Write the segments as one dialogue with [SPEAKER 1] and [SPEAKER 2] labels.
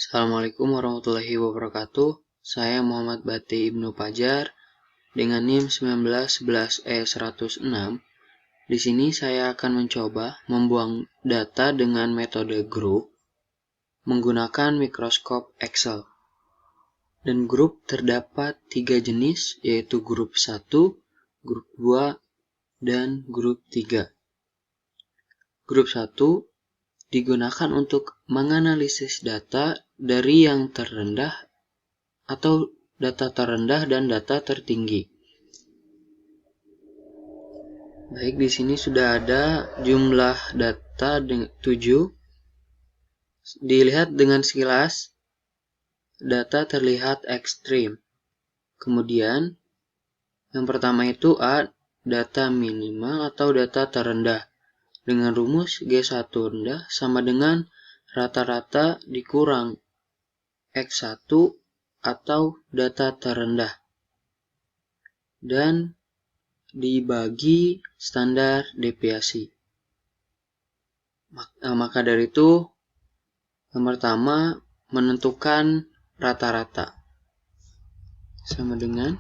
[SPEAKER 1] Assalamualaikum warahmatullahi wabarakatuh. Saya Muhammad Bati Ibnu Pajar dengan NIM 1911E106. Di sini saya akan mencoba membuang data dengan metode grup menggunakan mikroskop Excel. Dan grup terdapat 3 jenis, yaitu grup 1, grup 2, dan grup 3. Grup 1 digunakan untuk menganalisis data dari yang terendah atau data terendah dan data tertinggi. Baik, di sini sudah ada jumlah data 7. Dilihat dengan sekilas, data terlihat ekstrim. Kemudian, yang pertama itu A, data minimal atau data terendah. Dengan rumus G1 rendah sama dengan rata-rata dikurang X1 atau data terendah. Dan dibagi standar deviasi. Maka dari itu, yang pertama menentukan rata-rata sama dengan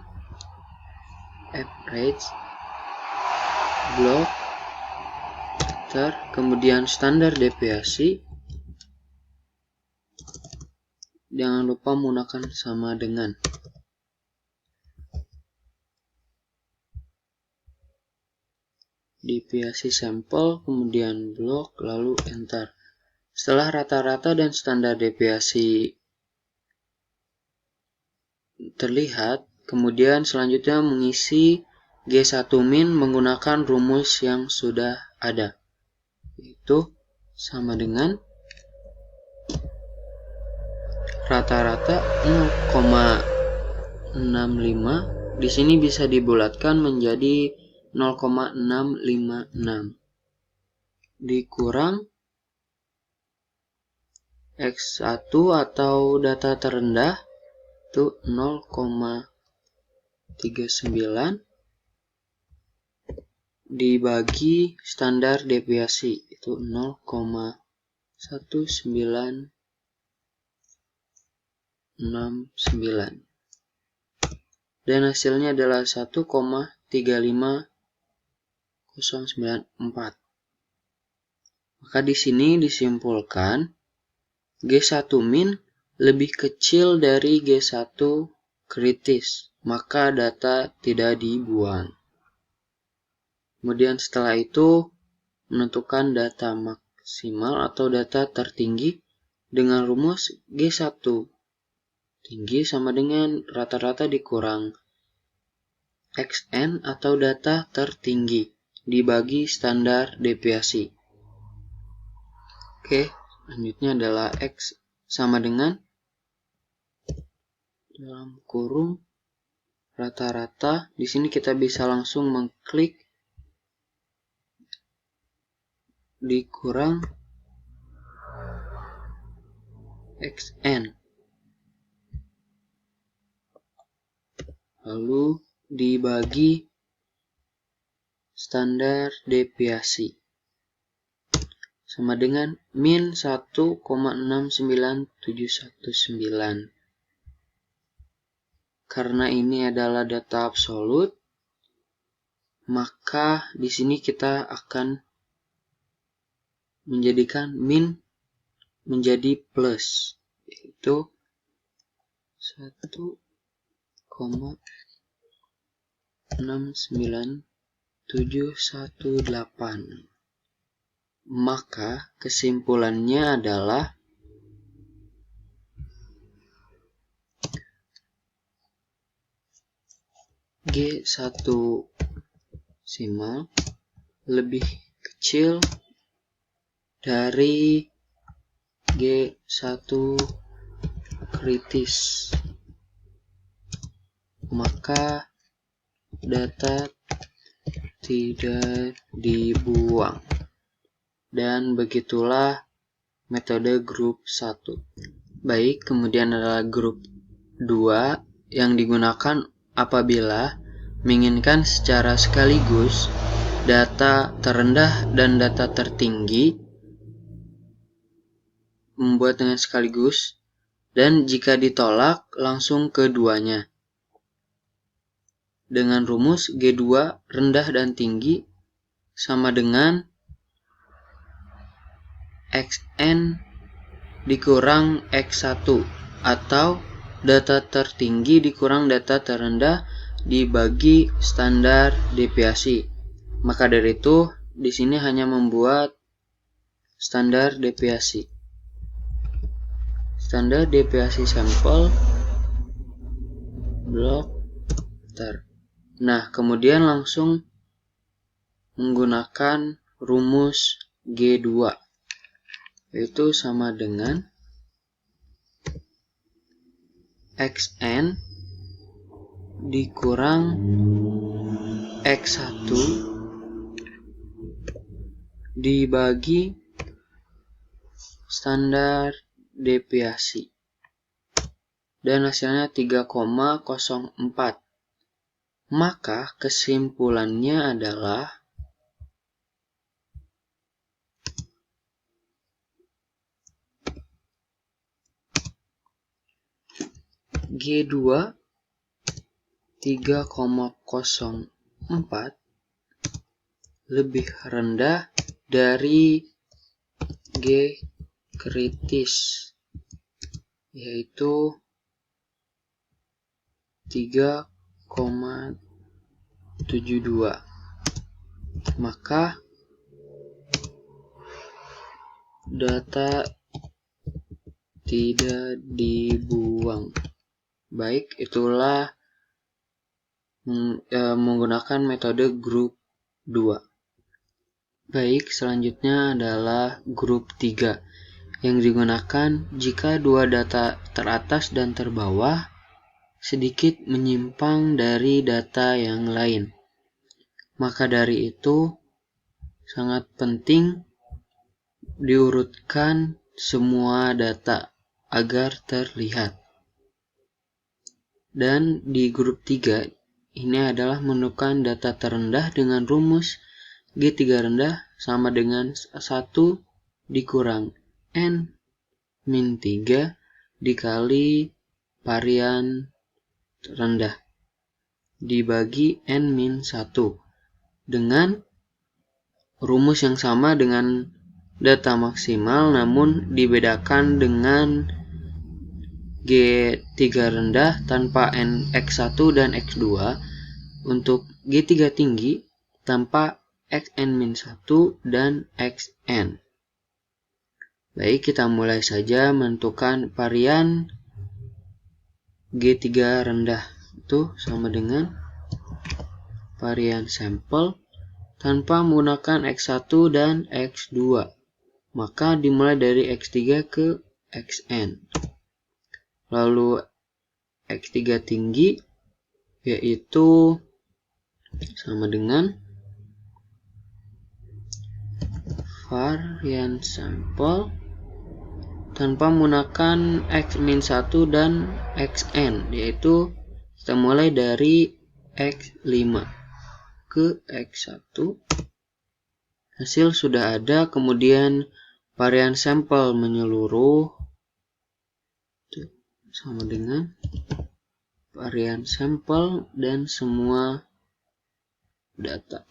[SPEAKER 1] average block kemudian standar deviasi. Jangan lupa menggunakan sama dengan. Deviasi sampel, kemudian blok, lalu enter. Setelah rata-rata dan standar deviasi terlihat, kemudian selanjutnya mengisi G1 min menggunakan rumus yang sudah ada. Itu sama dengan rata-rata 0,65. Di sini bisa dibulatkan menjadi 0,656 dikurang X1 atau data terendah itu 0,39 dibagi standar deviasi itu 0,1969 dan hasilnya adalah 1,35094. Maka di sini disimpulkan G1 min lebih kecil dari G1 kritis, maka data tidak dibuang. Kemudian setelah itu menentukan data maksimal atau data tertinggi dengan rumus G1 tinggi sama dengan rata-rata dikurang XN atau data tertinggi dibagi standar deviasi. Oke, selanjutnya adalah X sama dengan dalam kurung rata-rata. Di sini kita bisa langsung mengklik dikurang XN. Lalu dibagi standar deviasi sama dengan min 1,69719. Karena ini adalah data absolut, maka di sini kita akan menjadikan min menjadi plus, yaitu 1,69718. Maka kesimpulannya adalah G1 simal lebih kecil dari G1 kritis, maka data tidak dibuang. Dan begitulah metode grup 1. Baik, kemudian adalah grup 2 yang digunakan apabila menginginkan secara sekaligus data terendah dan data tertinggi membuat dengan sekaligus Dan jika ditolak, langsung keduanya. Dengan rumus G2 rendah dan tinggi sama dengan Xn dikurang X1 atau data tertinggi dikurang data terendah dibagi standar deviasi. Maka dari itu, di sini hanya membuat standar deviasi. Standar deviasi sampel blok tar. Nah, kemudian langsung menggunakan rumus G2, yaitu sama dengan Xn dikurang X1 dibagi standar deviasi. Dan hasilnya 3,04. Maka kesimpulannya adalah G2 3,04 lebih rendah dari G kritis, yaitu 3,72. Maka data tidak dibuang. Baik, itulah menggunakan metode grup 2. Baik, selanjutnya adalah grup 3 yang digunakan jika dua data teratas dan terbawah sedikit menyimpang dari data yang lain. Maka dari itu, sangat penting diurutkan semua data agar terlihat. Dan di grup 3, ini adalah menentukan data terendah dengan rumus G3 rendah sama dengan 1 dikurang N-3 dikali varian rendah dibagi N-1 dengan rumus yang sama dengan data maksimal, namun dibedakan dengan G3 rendah tanpa X1 dan X2 untuk G3 tinggi tanpa Xn-1 dan Xn. Baik, kita mulai saja menentukan varian G3 rendah. Itu sama dengan varian sampel tanpa menggunakan X1 dan X2. Maka dimulai dari X3 ke Xn. Lalu X3 tinggi yaitu sama dengan varian sampel tanpa menggunakan X-1 dan Xn, yaitu kita mulai dari X5 ke X1. Hasil sudah ada, kemudian varian sampel menyeluruh sama dengan varian sampel dan semua data.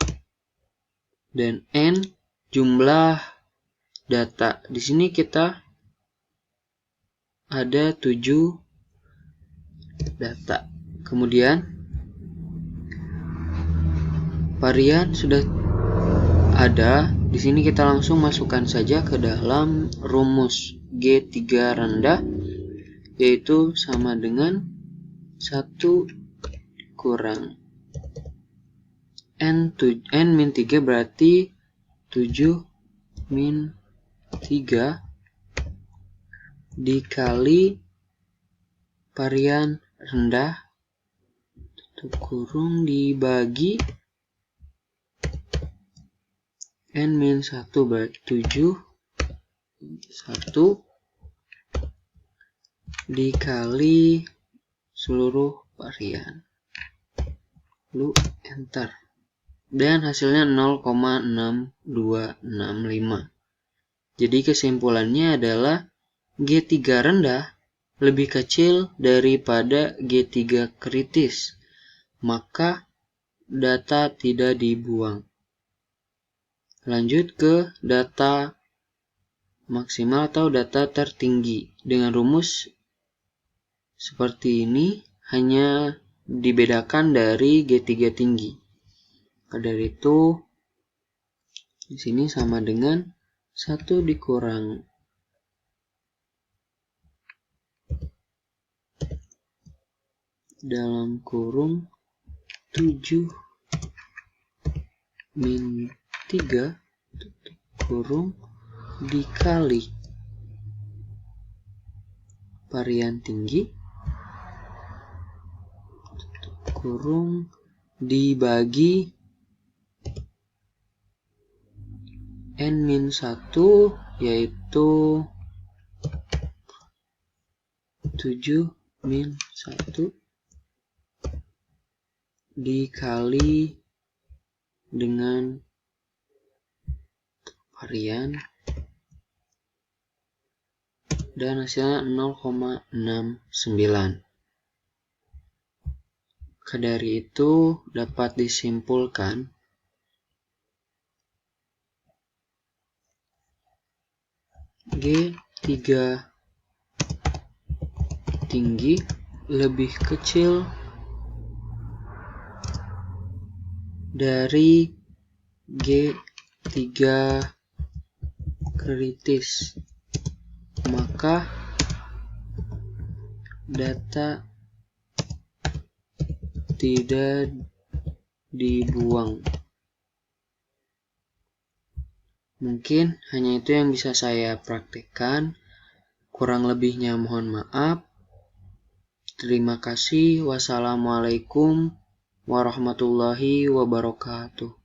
[SPEAKER 1] Dan N jumlah data. Di sini kita ada 7 data. Kemudian varian sudah ada. Di sini kita langsung masukkan saja ke dalam rumus G3 rendah, yaitu sama dengan 1 kurang N-3 berarti 7 min 3 dikali varian rendah tutup kurung dibagi N-1 berarti 7 1 dikali seluruh varian. Lalu enter. Dan hasilnya 0,6265. Jadi kesimpulannya adalah G3 rendah lebih kecil daripada G3 kritis, maka data tidak dibuang. Lanjut ke data maksimal atau data tertinggi. Dengan rumus seperti ini hanya dibedakan dari G3 tinggi. Dari itu di sini sama dengan 1 dikurang dalam kurung 7 min 3 kurung dikali varian tinggi kurung dibagi N-1 yaitu 7 min 1 dikali dengan varian dan hasilnya 0,69. Dari itu dapat disimpulkan G3 tinggi lebih kecil dari G3 kritis, maka data tidak dibuang. Mungkin hanya itu yang bisa saya praktekkan. Kurang lebihnya mohon maaf. Terima kasih. Wassalamualaikum warahmatullahi wabarakatuh.